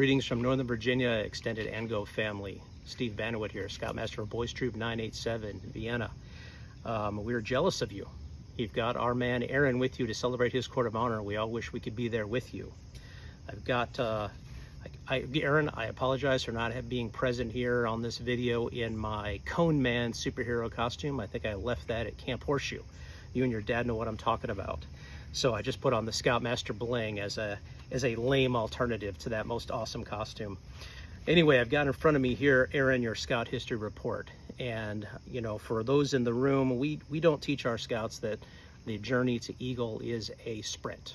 Greetings from Northern Virginia, extended Ango family. Steve Banowit here, Scoutmaster of Boys Troop 987, Vienna. We're jealous of you. You've got our man Aaron with you to celebrate his Court of Honor. We all wish we could be there with you. I've got, Aaron, I apologize for not being present here on this video in my Cone Man superhero costume. I think I left that at Camp Horseshoe. You and your dad know what I'm talking about. So I just put on the Scoutmaster bling as a lame alternative to that most awesome costume. Anyway, I've got in front of me here, Aaron, your Scout History Report. And, you know, for those in the room, we don't teach our Scouts that the journey to Eagle is a sprint.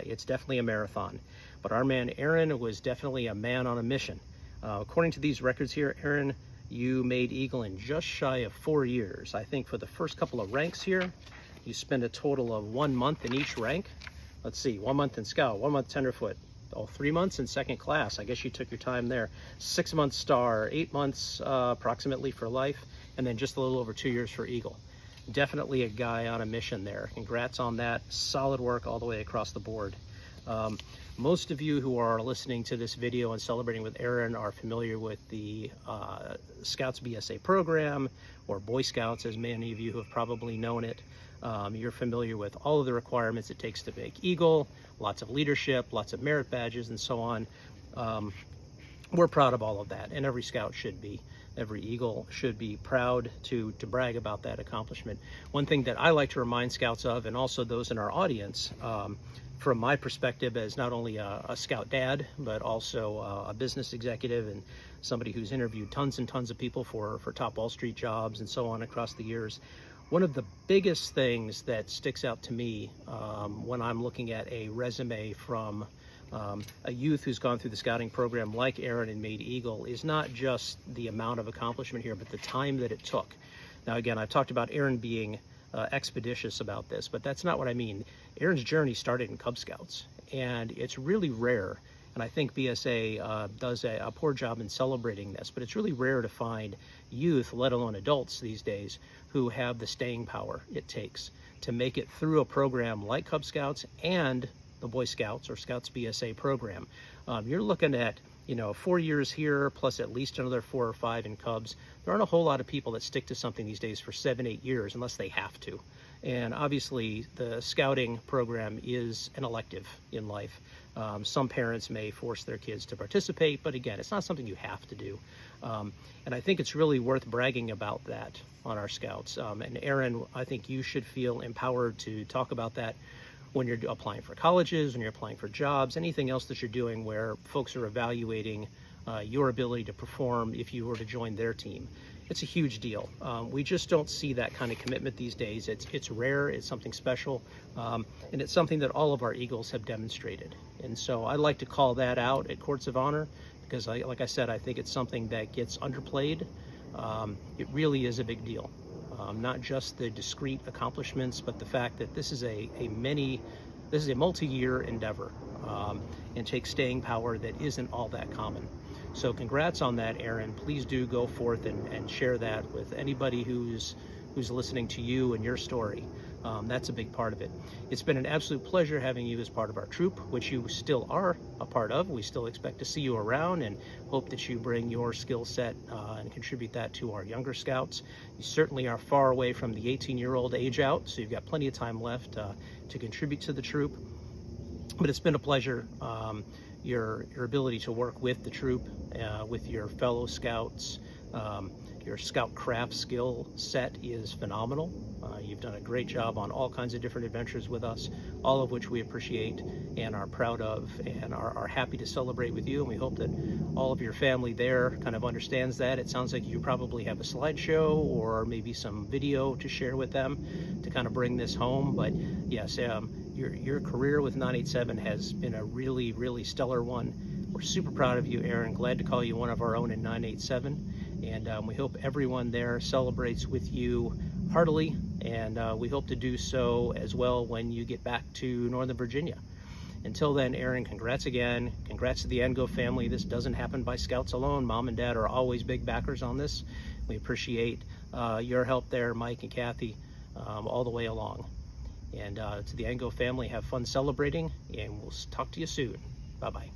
It's definitely a marathon. But our man Aaron was definitely a man on a mission. According to these records here, Aaron, you made Eagle in just shy of 4 years. I think for the first couple of ranks here, you spent a total of 1 month in each rank. Let's see, 1 month in Scout, 1 month Tenderfoot, 3 months in second class. I guess you took your time there. 6 months Star, 8 months approximately for Life, and then just a little over 2 years for Eagle. Definitely a guy on a mission there. Congrats on that. Solid work all the way across the board. Most of you who are listening to this video and celebrating with Aaron are familiar with the Scouts BSA program, or Boy Scouts, as many of you who have probably known it. You're familiar with all of the requirements it takes to make Eagle, lots of leadership, lots of merit badges, and so on. We're proud of all of that, and every Scout should be. Every Eagle should be proud to brag about that accomplishment. One thing that I like to remind Scouts of, and also those in our audience, from my perspective as not only a Scout dad, but also a business executive and somebody who's interviewed tons and tons of people for top Wall Street jobs and so on across the years. One of the biggest things that sticks out to me when I'm looking at a resume from a youth who's gone through the scouting program like Aaron and made Eagle is not just the amount of accomplishment here, but the time that it took. Now, again, I've talked about Aaron being expeditious about this, but that's not what I mean. Aaron's journey started in Cub Scouts, and it's really rare, and I think BSA does a poor job in celebrating this, but it's really rare to find youth, let alone adults these days, who have the staying power it takes to make it through a program like Cub Scouts and the Boy Scouts or Scouts BSA program. You're looking at, 4 years here, plus at least another 4 or 5 in Cubs. There aren't a whole lot of people that stick to something these days for 7, 8 years unless they have to. And obviously the scouting program is an elective in life. Some parents may force their kids to participate, but again, it's not something you have to do. And I think it's really worth bragging about that on our Scouts. And Aaron, I think you should feel empowered to talk about that when you're applying for colleges, when you're applying for jobs, anything else that you're doing where folks are evaluating your ability to perform if you were to join their team. It's a huge deal. We just don't see that kind of commitment these days. It's rare, it's something special, and it's something that all of our Eagles have demonstrated. And so I like to call that out at Courts of Honor because, like I said, I think it's something that gets underplayed. It really is a big deal. Not just the discrete accomplishments, but the fact that this is a multi-year endeavor and takes staying power that isn't all that common. So congrats on that, Aaron. Please do go forth and share that with anybody who's listening to you and your story. That's a big part of it. It's been an absolute pleasure having you as part of our troop, which you still are a part of. We still expect to see you around and hope that you bring your skill set and contribute that to our younger Scouts. You certainly are far away from the 18-year-old age out, so you've got plenty of time left to contribute to the troop. But it's been a pleasure. Your ability to work with the troop, with your fellow Scouts, your Scout craft skill set is phenomenal. You've done a great job on all kinds of different adventures with us, all of which we appreciate and are proud of and are happy to celebrate with you. And we hope that all of your family there kind of understands that. It sounds like you probably have a slideshow or maybe some video to share with them to kind of bring this home. But yes, your career with 987 has been a really, really stellar one. We're super proud of you, Aaron. Glad to call you one of our own in 987. And we hope everyone there celebrates with you heartily, and we hope to do so as well when you get back to Northern Virginia. Until then, Aaron, congrats again. Congrats to the Ango family. This doesn't happen by Scouts alone. Mom and Dad are always big backers on this. We appreciate your help there, Mike and Kathy, all the way along. And to the Ango family, have fun celebrating, and we'll talk to you soon. Bye-bye.